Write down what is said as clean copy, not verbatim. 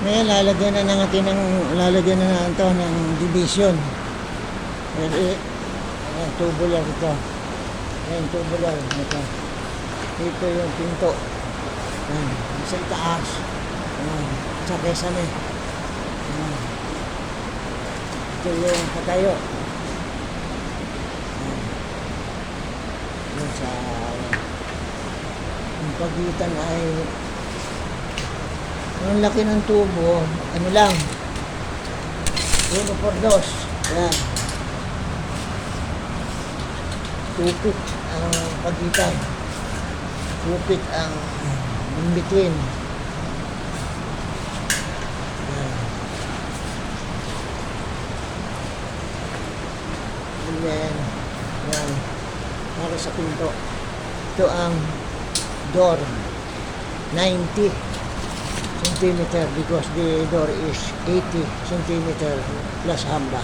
Ngayon, lalagyan na natin ito ng division. Ayan, tubular ito. Ayan, tubular. Ito yung pinto. Ayan, sa itaas. Ayan, sa kesame. Ayan. Ito yung patayo. Ayan. Ayan, sa yung pagitan ay ang laki ng tubo, ano lang, 1/2. Ayan. 2 feet ang pagitan. 2 feet ang in between. Ayan. And then, ayan, para sa pinto. Ito ang door, 90 centimeter because the door is 80 centimeter plus hamba.